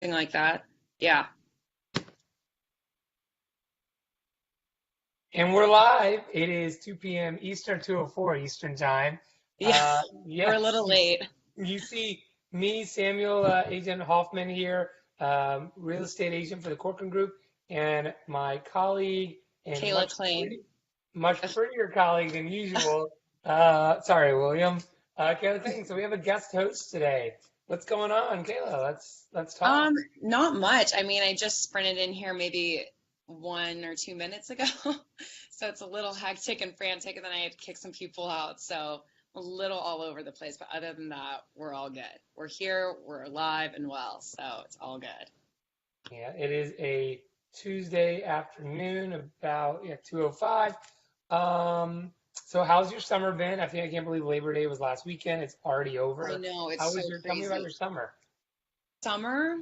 Something like that. Yeah. And we're live. It is 2 p.m. Eastern, 2:04 Eastern time. Yeah. We're a Yes, little late. you see me, Samuel, Agent Hoffman here, real estate agent for the Corcoran Group, and my colleague and Kayla Klein. much prettier colleague than usual. Sorry, William. Kayla Clayton. So we have a guest host today. What's going on, Kayla? Let's talk. Not much. I mean, I just sprinted in here maybe 1 or 2 minutes ago. So it's a little hectic and frantic, and then I had to kick some people out. So a little all over the place. But other than that, we're all good. We're here, we're alive and well. So it's all good. Yeah, it is a Tuesday afternoon, about 2:05. So how's your summer been? I can't believe Labor Day was last weekend. It's already I over. know, it's How so was tell me about crazy. your summer? Summer,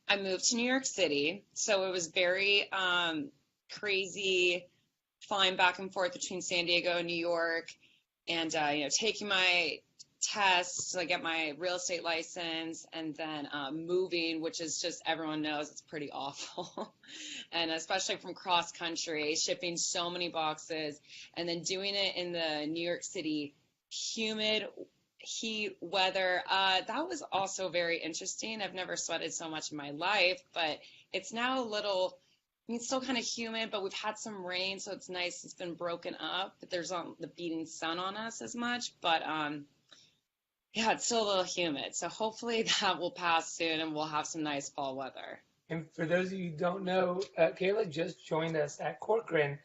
I moved to New York City. So it was very crazy flying back and forth between San Diego and New York, and taking my tests to get my real estate license, and then moving, which is just everyone knows it's pretty awful, and especially from cross country, shipping so many boxes, and then doing it in the New York City humid heat weather. That was also very interesting. I've never sweated so much in my life, but it's now a little, I mean, it's still kind of humid, but we've had some rain, so it's nice. It's been broken up, but there's not the beating sun on us as much. But yeah, it's still a little humid. So hopefully that will pass soon and we'll have some nice fall weather. And for those of you who don't know, Kayla just joined us at Corcoran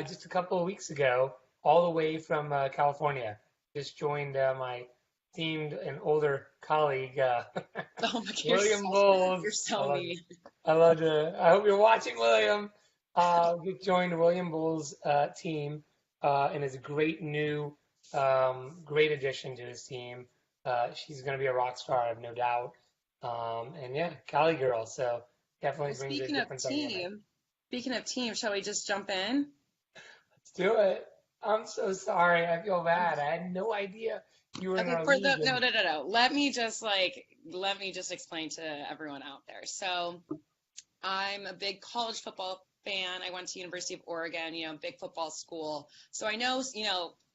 just a couple of weeks ago, all the way from California. Just joined my esteemed and older colleague, Oh my God, William Bowles. you're so mean. I hope you're watching, William. We joined William Bull's team, and is a great new, great addition to his team. She's going to be a rock star, I have no doubt. And yeah, Cali girl, so definitely Well, brings a different dynamic. speaking of team, shall we just jump in? Let's do it. I'm so sorry. I feel bad. I had no idea you were in Okay, our for the league. no, And no, no, no. Let me just explain to everyone out there. So I'm a big college football fan. I went to University of Oregon, big football school. So I know,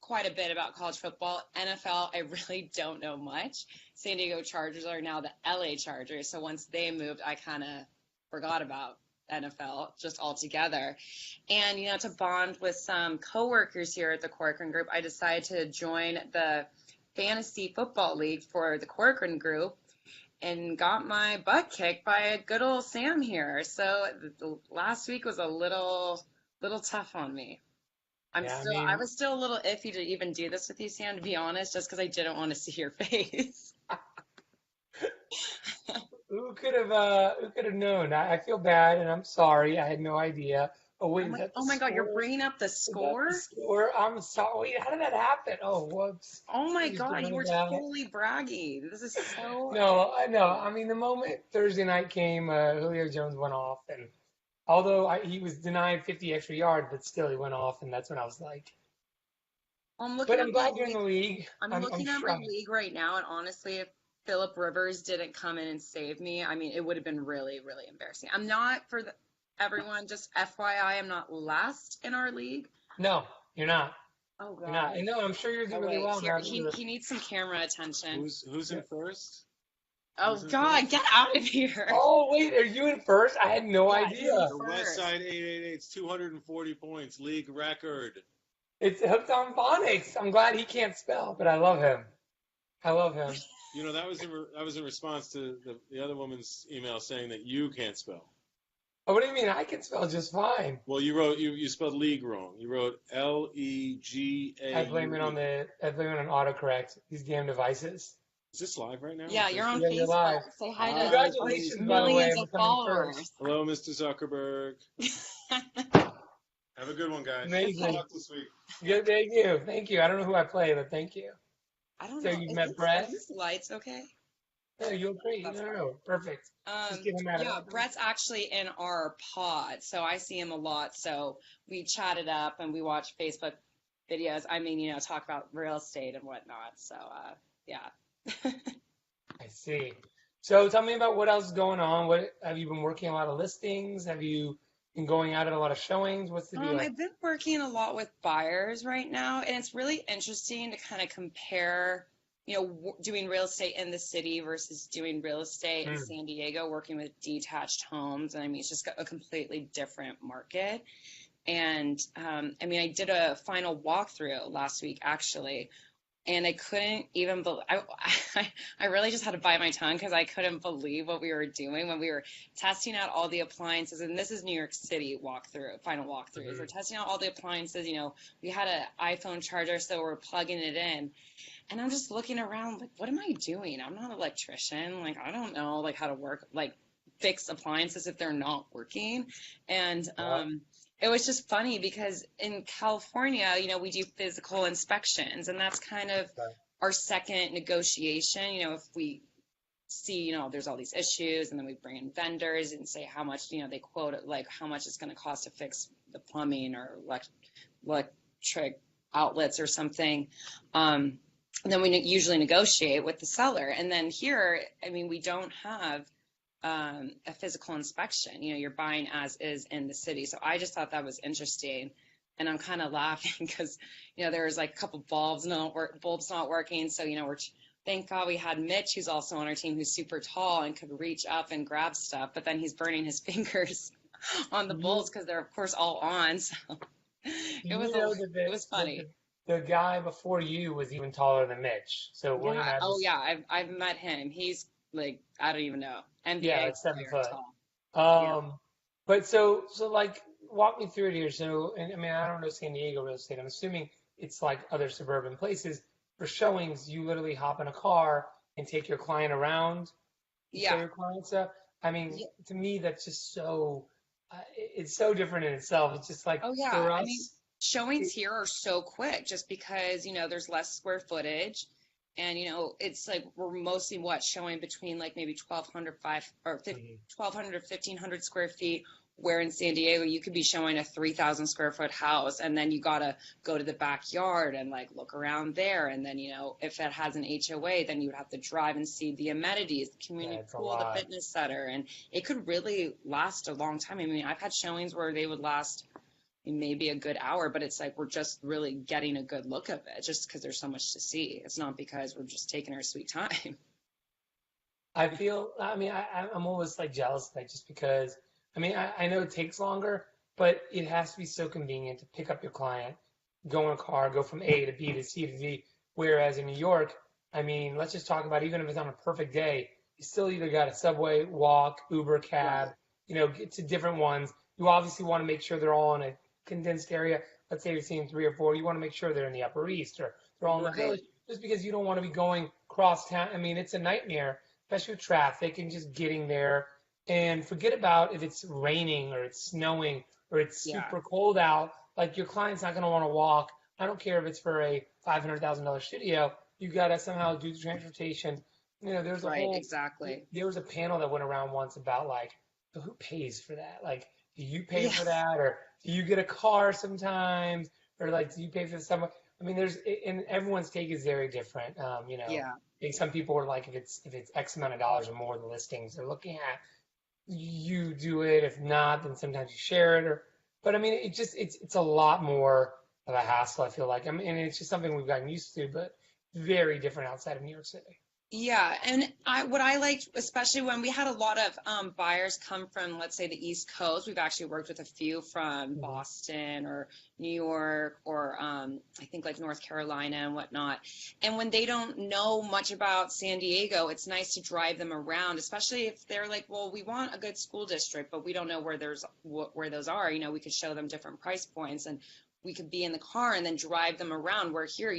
quite a bit about college football. NFL, I really don't know much. San Diego Chargers are now the LA Chargers. So once they moved, I kind of forgot about NFL just altogether. And, to bond with some coworkers here at the Corcoran Group, I decided to join the fantasy football league for the Corcoran Group and got my butt kicked by a good old Sam here. So the last week was a little tough on me. yeah, I I mean, was still a little iffy to even do this with you, Sam, to be honest, just because I didn't want to see your face. who could have known? I feel bad, and I'm sorry. I had no idea. Oh wait, is that the Oh my God, you're score? bringing up the Is that the score? score? I'm sorry. Wait, how did that happen? Oh, whoops. Oh my I just God, don't you know were that. totally bragging. This is so. No, I know. I mean, the moment Thursday night came, Julio Jones went off, and although he was denied 50 extra yards, but still he went off, and that's when I was like, I'm but looking at I'm my glad you're in the league. I'm I'm looking at sure. my league right now, and honestly, if Philip Rivers didn't come in and save me, I mean, it would have been really, really embarrassing. I'm not everyone, just FYI, I'm not last in our league. No, you're not. Oh You're not. God. And no, I'm sure you're doing Oh really wait, well here now that you're. he needs some camera attention. Who's Yeah. in first? Oh Who's in God, first? get out of here. Oh wait, are you in first? I had no Yeah, he's in idea. The West first. Side 888's 240 points, league record. It's hooked on phonics. I'm glad he can't spell, but I love him. I love him. You know that was in response to the other woman's email saying that you can't spell. Oh, what do you mean? I can spell just fine. Well, you spelled league wrong. You wrote Legaue. I blame it on autocorrect. These damn devices. Is this live right now? On Yeah, you're on Yeah, Facebook? you're Facebook. live. Say hi to Hi, our Congratulations, by the way, millions on of becoming first. followers. Hello, Mr. Zuckerberg. Have a good one, guys. Good Amazing. luck this week. Yeah, thank you. Thank you. I don't know who I play, but thank you. I don't So know. you've met Brett? Are these lights okay? No, you're great. That's No, fine. no, perfect. Just give him Yeah, that. Brett's actually in our pod, so I see him a lot. So we chatted up and we watch Facebook videos. I mean, talk about real estate and whatnot. So, yeah. I see. So tell me about what else is going on. What have you been working a lot of listings? Have you been going out at a lot of showings? What's the deal? I've been working a lot with buyers right now, and it's really interesting to kind of compare, doing real estate in the city versus doing real estate in Mm. San Diego, working with detached homes. And I mean, it's just a completely different market. And I mean, I did a final walkthrough last week, actually, and I couldn't even believe I really just had to bite my tongue because I couldn't believe what we were doing when we were testing out all the appliances. And this is New York City walkthrough, final walkthroughs. We're Mhm. testing out all the appliances. We had an iPhone charger, so we're plugging it in. And I'm just looking around like, what am I doing? I'm not an electrician. Like, I don't know like how to work like fix appliances if they're not working. And Yeah. it was just funny because in California, we do physical inspections, and that's kind of Right. our second negotiation. If we see, there's all these issues, and then we bring in vendors and say how much, they quote it, like how much it's going to cost to fix the plumbing or electric outlets or something. And then we usually negotiate with the seller. And then here, I mean, we don't have a physical inspection. You're buying as is in the city. So I just thought that was interesting. And I'm kind of laughing because, there was like a couple bulbs not working. So, thank God we had Mitch, who's also on our team, who's super tall and could reach up and grab stuff. But then he's burning his fingers on the bulbs because they're, of course, all on. So You know that it was funny. the guy before you was even taller than Mitch. So William Yeah. had Oh, this, yeah. I've met him. He's like, I don't even know. yeah, NBA like 7 foot. player tall. Yeah. But so like walk me through it here. So, and I mean, I don't know San Diego real estate. I'm assuming it's like other suburban places. For showings, you literally hop in a car and take your client around to show Yeah. your client stuff. I mean, Yeah. to me, that's just so, it's so different in itself. It's just like Oh, yeah. for I mean, us, showings here are so quick just because, there's less square footage. And, it's like we're mostly showing between like maybe 1,200 or 1,500 square feet, where in San Diego you could be showing a 3,000 square foot house, and then you got to go to the backyard and like look around there. And then, if it has an HOA, then you would have to drive and see the amenities, the yeah, community it's a pool, the lot. fitness center. And it could really last a long time. I mean, I've had showings where they would last maybe a good hour, but it's like we're just really getting a good look of it just because there's so much to see. It's not because we're just taking our sweet time. I feel, I mean, I'm always like jealous of that just because, I mean, I know it takes longer, but it has to be so convenient to pick up your client, go in a car, go from A to B to C to D. Whereas in New York, I mean, let's just talk about even if it's on a perfect day, you still either got a subway, walk, Uber, cab, Right. get to different ones. You obviously want to make sure they're all in a condensed area. Let's say you're seeing 3 or 4, you want to make sure they're in the Upper East or they're all in the Right. Village, just because you don't want to be going cross town. I mean, it's a nightmare, especially with traffic and just getting there. And forget about if it's raining or it's snowing or it's Yeah. super cold out. Like your client's not going to want to walk. I don't care if it's for a $500,000 studio. You got to somehow do the transportation. Right. Exactly. There was a panel that went around once about like, so who pays for that? Like, do you pay Yeah. for that, or do you get a car sometimes, or like, do you pay for the I mean, and everyone's take is very different. Yeah. I think some people are like, if it's X amount of dollars or more, the listings they're looking at, you do it. If not, then sometimes you share it. But I mean, it's a lot more of a hassle. I feel like. I mean, and it's just something we've gotten used to, but very different outside of New York City. Yeah, and what I liked, especially when we had a lot of buyers come from, let's say, the East Coast. We've actually worked with a few from Mhm. Boston or New York or I think like North Carolina and whatnot. And when they don't know much about San Diego, it's nice to drive them around, especially if they're like, well, we want a good school district, but we don't know where those are. We could show them different price points, and we could be in the car and then drive them around. Where here,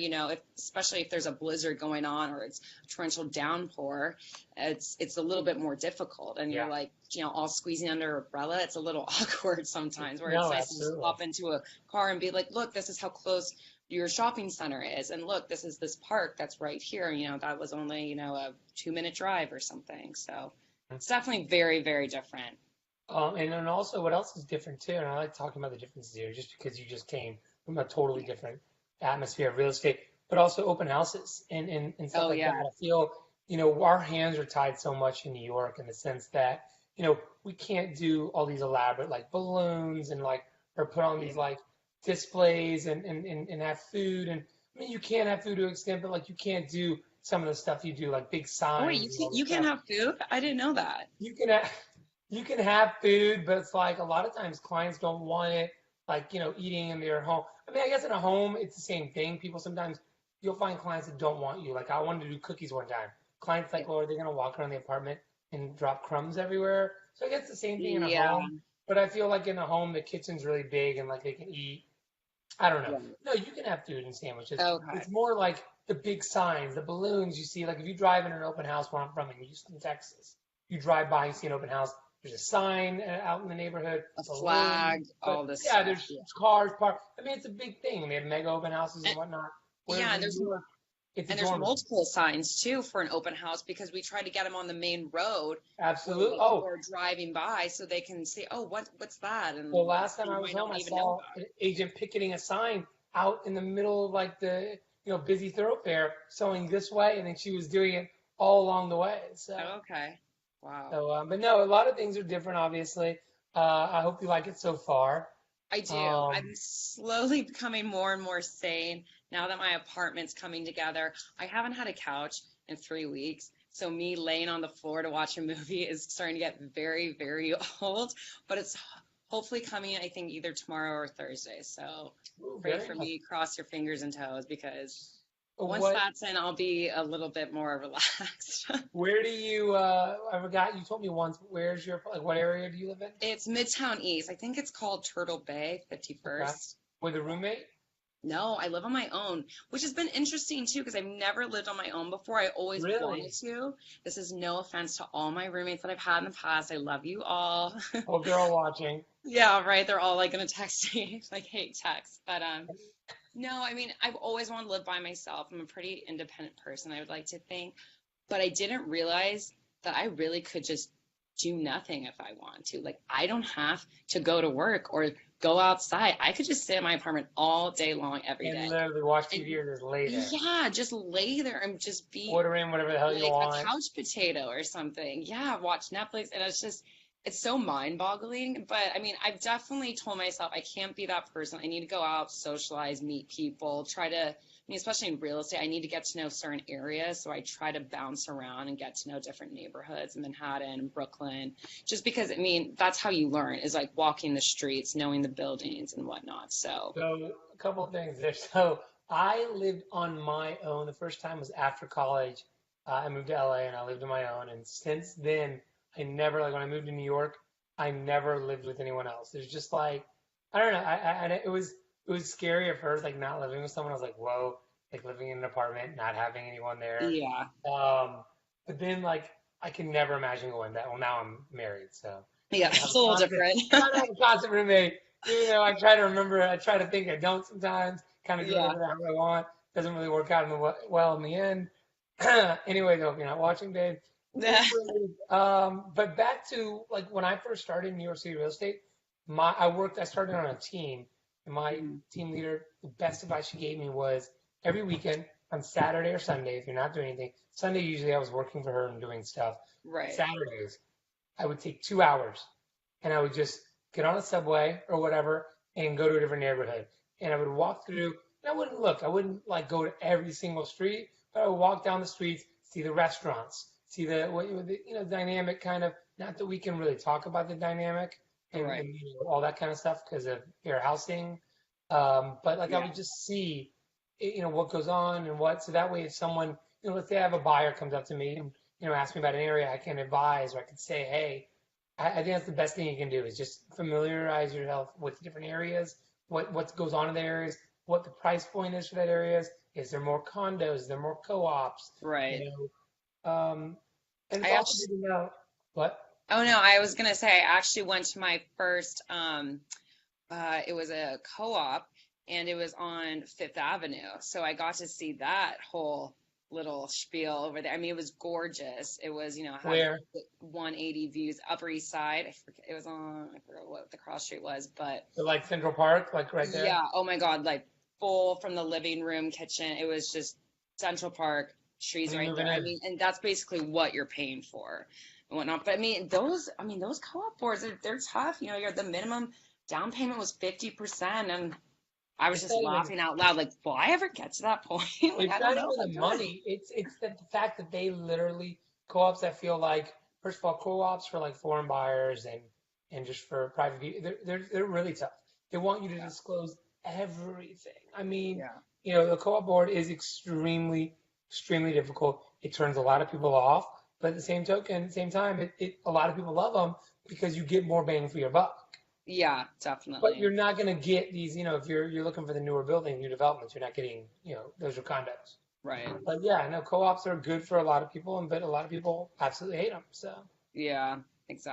especially if there's a blizzard going on or it's a torrential downpour, it's a little bit more difficult. And Yeah. you're like, all squeezing under an umbrella. It's a little awkward sometimes, where it's No, nice to just absolutely. hop into a car and be like, look, this is how close your shopping center is. And look, this is this park that's right here. That was only, a 2-minute drive or something. So it's definitely very, very different. And then also, what else is different too? And I like talking about the differences here, just because you just came from a totally different atmosphere of real estate, but also open houses and stuff Oh, like yeah. that. I feel our hands are tied so much in New York in the sense that, we can't do all these elaborate like balloons and like, or put on these like displays and have food. And I mean, you can have food to an extent, but like you can't do some of the stuff you do, like big Oh wait, signs and all the you can't stuff. have food? I didn't know that. You can have, you can have food, but it's like a lot of times clients don't want it, like, eating in their home. I mean, I guess in a home, it's the same thing. People sometimes, you'll find clients that don't want you. Like, I wanted to do cookies one time. Clients like, oh, are they going to walk around the apartment and drop crumbs everywhere? So I guess the same thing in a Yeah. home. But I feel like in a home, the kitchen's really big and like they can eat. I don't know. Right. No, you can have food and sandwiches. Okay. It's more like the big signs, the balloons you see. Like if you drive in an open house where I'm from in Houston, Texas, you drive by and see an open house. There's a sign out in the neighborhood, A balloons, flag, but all this yeah, stuff. there's Yeah. cars parked. I mean, it's a big thing. And they have mega open houses and And, whatnot. yeah, Whereas and in New York, it's a there's dorm room. multiple signs too for an open house because we try to get them on the main road where Absolutely. people Oh, are driving by so they can see, oh, what's that? And well, last time they I was might home, not I even know saw about an agent picketing a sign out in the middle of like the, busy thoroughfare showing this way, and then she was doing it all along the way. it. Oh, okay. Wow. But no, a lot of things are different, obviously. I hope you like it so far. I do. Um, I'm slowly becoming more and more sane now that my apartment's coming together. I haven't had a couch in 3 weeks, so me laying on the floor to watch a movie is starting to get very, very old. But it's hopefully coming, I think, either tomorrow or Thursday. So ooh, pray very for nice. me, cross your fingers and toes, because once What, that's in, I'll be a little bit more relaxed. where do you, I forgot, you told me once, where's your, like, what area do you live in? It's Midtown East. I think it's called Turtle Bay, Okay. 51st. With a roommate? No, I live on my own, which has been interesting too because I've never lived on my own before. I always wanted Really? to. This is no offense to all my roommates that I've had in the past. I love you all. Hope they're all watching. Yeah, right. They're all like gonna text me. Like hate text. But no, I mean, I've always wanted to live by myself. I'm a pretty independent person, I would like to think. But I didn't realize that I really could just do nothing if I want to. Like, I don't have to go to work or go outside. I could just sit in my apartment all day long, every And day. literally watch And TV or just lay there. yeah, just lay there and just be Order in whatever the hell you like a want. couch potato or something. Yeah, watch Netflix. And it's so mind-boggling. But I mean, I've definitely told myself I can't be that person. I need to go out, socialize, meet people, I mean, especially in real estate, I need to get to know certain areas. So I try to bounce around and get to know different neighborhoods in Manhattan, Brooklyn, just because, I mean, that's how you learn is like walking the streets, knowing the buildings and whatnot. So, So a couple of things there. So I lived on my own. The first time was after college. I moved to LA and I lived on my own. And since then, I never, like when I moved to New York, I never lived with anyone else. There's just like, I don't know. And it was scary at first, like not living with someone. I was like, whoa, like living in an apartment, not having anyone there. yeah. But then like I can never imagine going that. Well, now I'm married, so Yeah, I have it's a a little constant, different. I have a constant roommate. I try to remember. I try to think I don't sometimes. Kind of do Yeah. whatever the hell I want. Doesn't really work out well in the end. Anyway, though, if you're not watching, babe. Anyways, but back to like when I first started in New York City real estate, I started on a team, and my Mhm. team leader, the best advice she gave me was every weekend on Saturday or Sunday, if you're not doing anything, Sunday usually I was working for her and doing stuff. Right. Saturdays, I would take 2 hours and I would just get on a subway or whatever and go to a different neighborhood. And I would walk through, and I wouldn't look, I wouldn't like go to every single street, but I would walk down the streets, see the restaurants, see dynamic kind of, not that we can really talk about the dynamic and, Right. and all that kind of stuff because of fair housing. But like I Yeah. would just see, what goes on and what, so that way if someone, let's say I have a buyer comes up to me and, ask me about an area, I can advise or I can say, hey, I think that's the best thing you can do is just familiarize yourself with the different areas, what goes on in the areas, what the price point is for that areas. Is there more condos? Is there more co-ops? Right. And I it's also actually, good to know what. oh no, I was gonna say I actually went to my first it was a co-op and it was on Fifth Avenue. So I got to see that whole little spiel over there. I mean, it was gorgeous. It was, had Where? the 180 views, Upper East Side. I forget, it was on, I forgot what the cross street was, but So like Central Park, like right there? yeah, oh my God, like full from the living room, kitchen. It was just Central Park, trees When right you're there. moving I in. mean, and that's basically what you're paying for and whatnot. But those co-op boards, they're tough. You know, the minimum down payment was 50%, and I was It's just not even laughing out loud, like, will I ever get to that point? Like, it's I don't not know even if I the could. money. It's the fact that they literally co-ops that feel like first of all co-ops for like foreign buyers and just for private people they're really tough. They want you to Yeah. disclose everything. I mean, Yeah. the co-op board is extremely difficult. It turns a lot of people off, but at the same time, a lot of people love them because you get more bang for your buck. Yeah, But definitely. you're not going to get these, if you're looking for the newer building, new developments, you're not getting, those are condos. Right. But yeah, no, co-ops are good for a lot of people, but a lot of people absolutely hate them. Yeah,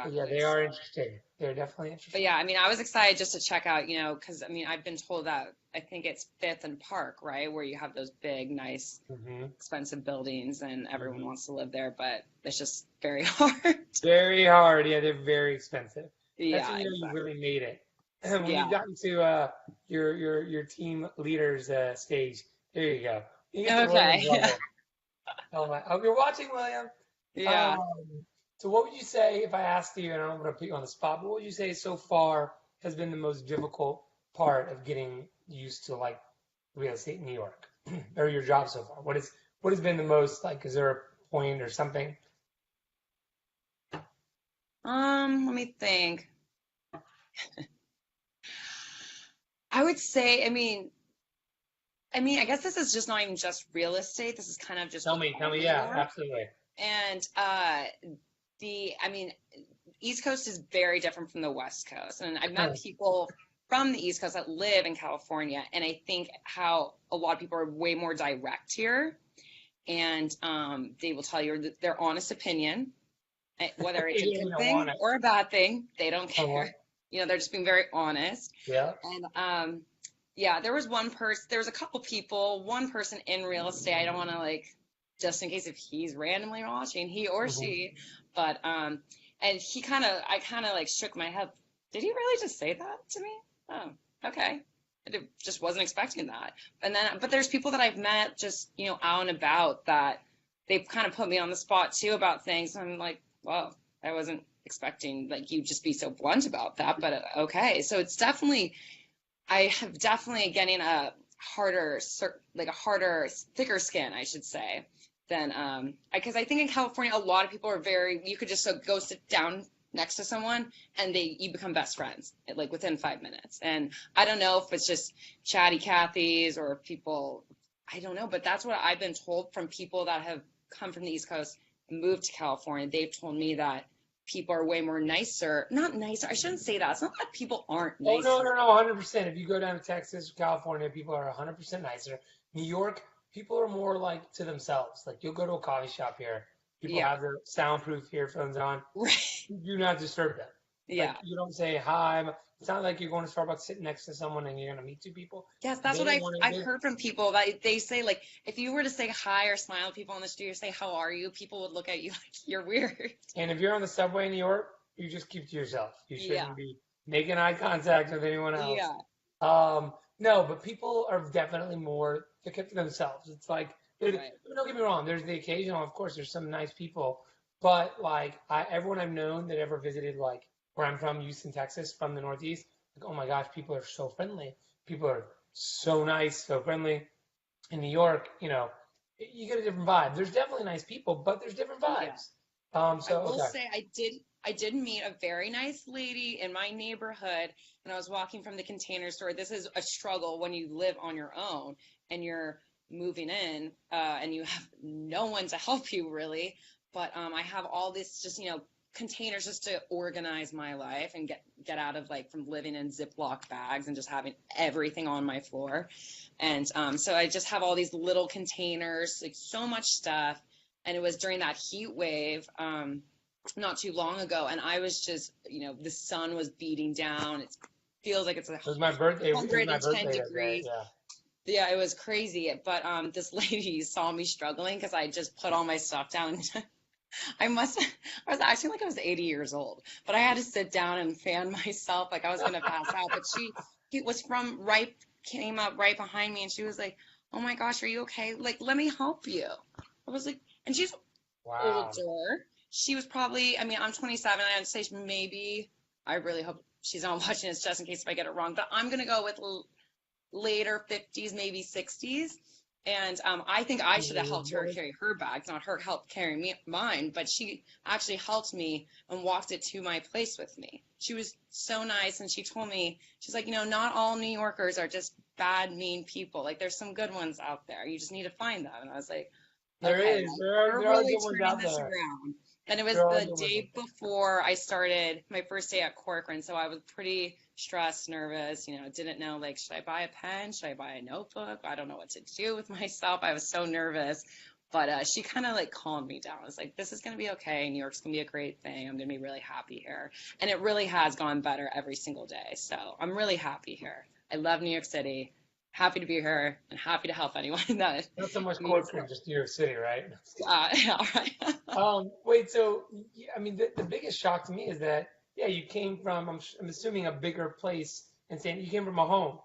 But yeah, exactly. they are So, interesting. They're definitely but interesting. yeah, I mean, I was excited just to check out, because I mean, I've been told that I think it's Fifth and Park, right, where you have those big, nice, hmm expensive buildings and everyone hmm wants to live there, but it's just very hard. Very hard. Yeah, they're very expensive. That's Yeah, when you exactly. really made it. When Yeah. you've gotten to your team leaders stage, there you go. You get to William's Okay. level. Oh my! I hope you're watching, William. Yeah. Um, so what would you say if I asked you, and I'm going to put you on the spot, but what would you say so far has been the most difficult part of getting used to like real estate in New York or your job so far? What has been the most like, is there a point or something? Let me think. I would say, I mean, I guess this is just not even just real estate. This is kind of just Tell all me, New yeah, York. absolutely. And I mean, East Coast is very different from the West Coast. And I've met people from the East Coast that live in California, and I think how a lot of people are way more direct here, and they will tell you their honest opinion, whether it's a Even if you good don't want thing it. or a bad thing, they don't Uh-huh. care. They're just being very honest. Yeah. And yeah, there was a couple people, one person in real estate. I don't want to like, just in case if he's randomly watching, he or hmm she, but and I kind of like shook my head. Did he really just say that to me? Oh, okay. Just wasn't expecting that. But there's people that I've met just, out and about that they've kind of put me on the spot too about things. And I'm like, well, I wasn't expecting like you just be so blunt about that, but okay. So it's definitely I have definitely getting a harder, thicker skin, I should say, than because I think in California a lot of people are you could just go sit down next to someone and you become best friends like within 5 minutes. And I don't know if it's just chatty Cathy's or people, I don't know, but that's what I've been told from people that have come from the East Coast and moved to California. They've told me that people are way more nicer, not nicer. I shouldn't say that. It's not that people aren't Oh, nice here. no, 100%. If you go down to Texas, California, people are 100% nicer. New York, people are more like to themselves. Like you'll go to a coffee shop here, people Yeah. have their soundproof earphones on. Right. You do not disturb them. Like Yeah. you don't say hi. It's not like you're going to Starbucks sitting next to someone and you're gonna meet two people. Yes, that's They what don't I've want I've to. heard from people that they say like if you were to say hi or smile at people on the street or say how are you, people would look at you like you're weird. And if you're on the subway in New York, you just keep to yourself. You Yeah. shouldn't be making eye contact with anyone else. Yeah. No, but people are definitely more, they're kept to themselves. It's like, Right. don't get me wrong, there's the occasional, of course, there's some nice people, but like, everyone I've known that ever visited, like, where I'm from, Houston, Texas, from the Northeast, like, oh my gosh, people are so friendly. People are so nice, so friendly. In New York, you get a different vibe. There's definitely nice people, but there's different Yeah. vibes. I So, will okay. say I did meet a very nice lady in my neighborhood when I was walking from the Container Store. This is a struggle when you live on your own and you're moving in and you have no one to help you really. But I have all this just containers just to organize my life and get out of like from living in Ziploc bags and just having everything on my floor. And so I just have all these little containers, like so much stuff. And it was during that heat wave not too long ago, and I was just, the sun was beating down. It feels like it's It was my birthday. It was my 110 birthday that day. degrees. Yeah. Yeah, it was crazy. But this lady saw me struggling because I just put all my stuff down. I must, I was acting like I was 80 years old, but I had to sit down and fan myself like I was gonna pass out. But she was came up right behind me, and she was like, "Oh my gosh, are you okay? Like, let me help you." I was like, and she's Wow. older. She was probably, I mean, I'm 27. I'd say maybe, I really hope she's not watching this just in case if I get it wrong, but I'm going to go with later 50s, maybe 60s. And I think I should have helped her carry her bags, not her help carry mine. But she actually helped me and walked it to my place with me. She was so nice, and she told me, she's like, not all New Yorkers are just bad, mean people. Like, there's some good ones out there. You just need to find them. And I was like, There okay, is. well, There we're are really good ones turning out this there. around. And it was There are the good ones day out there. before I started my first day at Corcoran, so I was pretty stressed, nervous, didn't know, like, should I buy a pen? Should I buy a notebook? I don't know what to do with myself. I was so nervous. But she kind of like calmed me down. I was like, this is going to be okay. New York's going to be a great thing. I'm going to be really happy here. And it really has gone better every single day. So I'm really happy here. I love New York City. Happy to be here and happy to help anyone that Not so much needs Corcoran, just New York City, right? yeah, all right. Wait, so I mean, the biggest shock to me is that, yeah, you came from, I'm assuming, a bigger place in you came from a home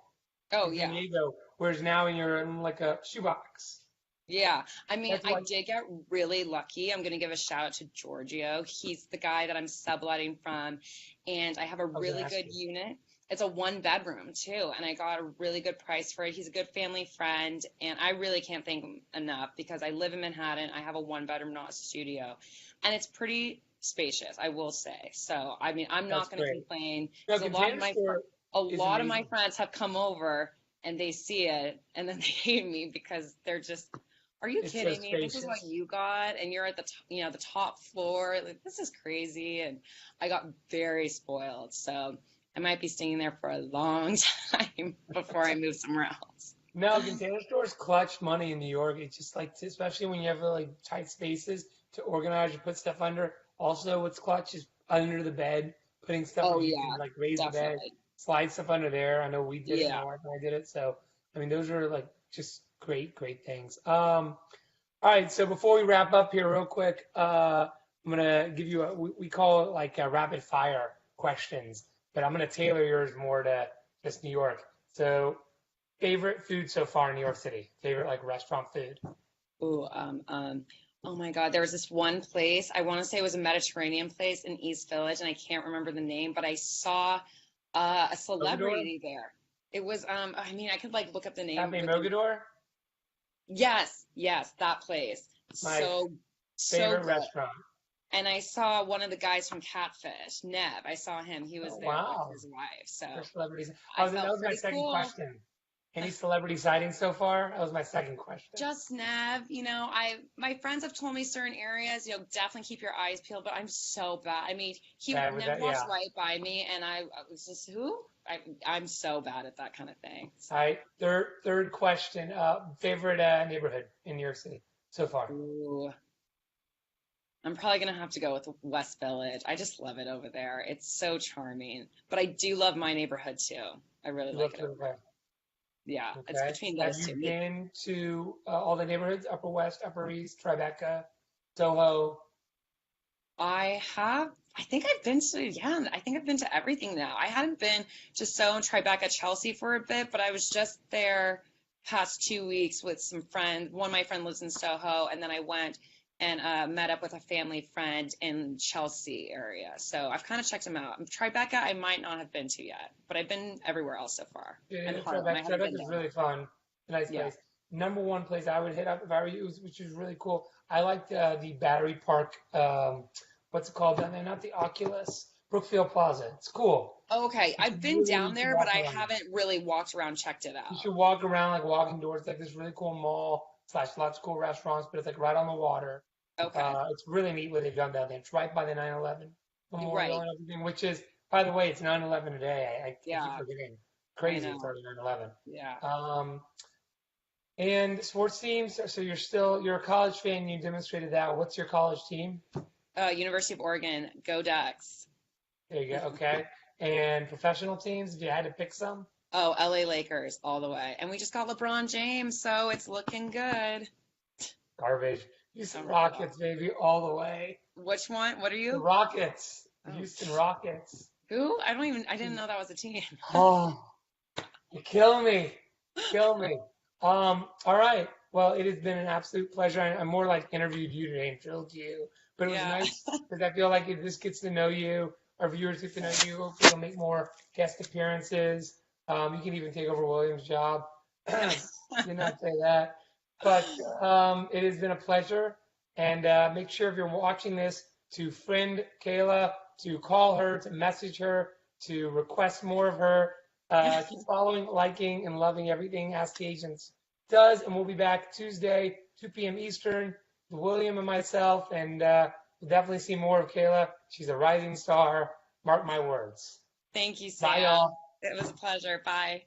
Oh, in San yeah. Diego, whereas now you're in like a shoebox. Yeah, I mean, That's I why. did get really lucky. I'm going to give a shout out to Giorgio. He's the guy that I'm subletting from, and I have a I was gonna really ask good you. unit. It's a 1 bedroom too, and I got a really good price for it. He's a good family friend, and I really can't thank him enough because I live in Manhattan. I have a 1 bedroom, not a studio, and it's pretty spacious, I will say. So, I mean, I'm That's not going to great. complain No, because Container Store a is lot of my amazing. friends have come over and they see it and then they hate me because they're just, are you It's so kidding me? This is what spacious. you got, and you're at the top floor. Like, this is crazy. And I got very spoiled. So I might be staying there for a long time before I move somewhere else. No, Container Stores clutch money in New York. It's just like, especially when you have like tight spaces to organize or put stuff under. Also, what's clutch is under the bed, putting stuff Oh, if you can yeah, like raise the bed, definitely. slide stuff under there. I know we did it, my Yeah. wife and I did it. So, I mean, those are like just great, great things. All right, so before we wrap up here real quick, I'm gonna give you we call it like rapid fire questions, but I'm gonna tailor yours more to just New York. So, favorite food so far in New York City? Favorite like restaurant food? Ooh, oh my God, there was this one place, I want to say it was a Mediterranean place in East Village, and I can't remember the name, but I saw a Mogador? celebrity there. It was, I mean, I could like look up the name, Cafe but Mogador? yes, yes, that place. My So, so favorite good. restaurant. And I saw one of the guys from Catfish, Nev. I saw him. He was Oh, there with wow. his wife. So For celebrities. I That felt was my pretty second cool. question. Any celebrity sightings so far? That was my second question. Just Nev, my friends have told me certain areas, definitely keep your eyes peeled, but I'm so bad. I mean, Bad with Nev that, walked yeah. right by me, and I was just, who? I'm so bad at that kind of thing. So, All right, third question. Favorite neighborhood in New York City so far? ooh, I'm probably gonna have to go with West Village. I just love it over there. It's so charming, but I do love my neighborhood too. I really You like look it to over there. Yeah, it's okay. between Have those you two. been to all the neighborhoods? Upper West, Upper East, Tribeca, Soho? I have. I think I've been to, yeah, I think I've been to everything now. I hadn't been to Soho and Tribeca, Chelsea for a bit, but I was just there past 2 weeks with some friends. One of my friend lives in Soho, and then I went and met up with a family friend in Chelsea area. So I've kind of checked them out. Tribeca, I might not have been to yet, but I've been everywhere else so far. And Yeah, Harlem, I haven't Tribeca been is there. really fun. A nice Yeah. place. Number one place I would hit up if I were you, which is really cool. I liked the Battery Park. What's it called down there? Not the Oculus. Brookfield Plaza. It's cool. Oh, okay, You I've should been really down there, but walk I around. haven't really walked around, checked it You out. should walk around like walking doors. It's like this really cool mall slash lots of cool restaurants, but it's like right on the water. Okay, It's really neat what they've done down there. It's right by the 9/11 memorial right. and everything, which is, by the way, it's 9/11 today. I keep Yeah, forgetting. I Crazy, it's know. already 9/11. Yeah. And sports teams, so you're a college fan, you demonstrated that. What's your college team? University of Oregon, go Ducks. There you go, okay. And professional teams, if you had to pick some? Oh, LA Lakers all the way. And we just got LeBron James, so it's looking good. Garbage. Houston Oh my God. Rockets, baby, all the way. Which one? What are The you? Rockets, the Oh, Houston Rockets. who? I didn't know that was a team. Oh, you kill me. Kill me. All right. Well, it has been an absolute pleasure. I'm more like interviewed you today and drilled you, but it was Yeah. nice because I feel like it just gets to know you. Our viewers get to know you. Hopefully, you'll make more guest appearances. You can even take over William's job. Did not say that, but it has been a pleasure. And make sure if you're watching this to friend Kayla, to call her, to message her, to request more of her. Keep following, liking, and loving everything Ask the Agents does. And we'll be back Tuesday, 2 p.m. Eastern, with William and myself. And we'll definitely see more of Kayla. She's a rising star. Mark my words. Thank you, Bye, Sam. y'all. It was a pleasure. Bye.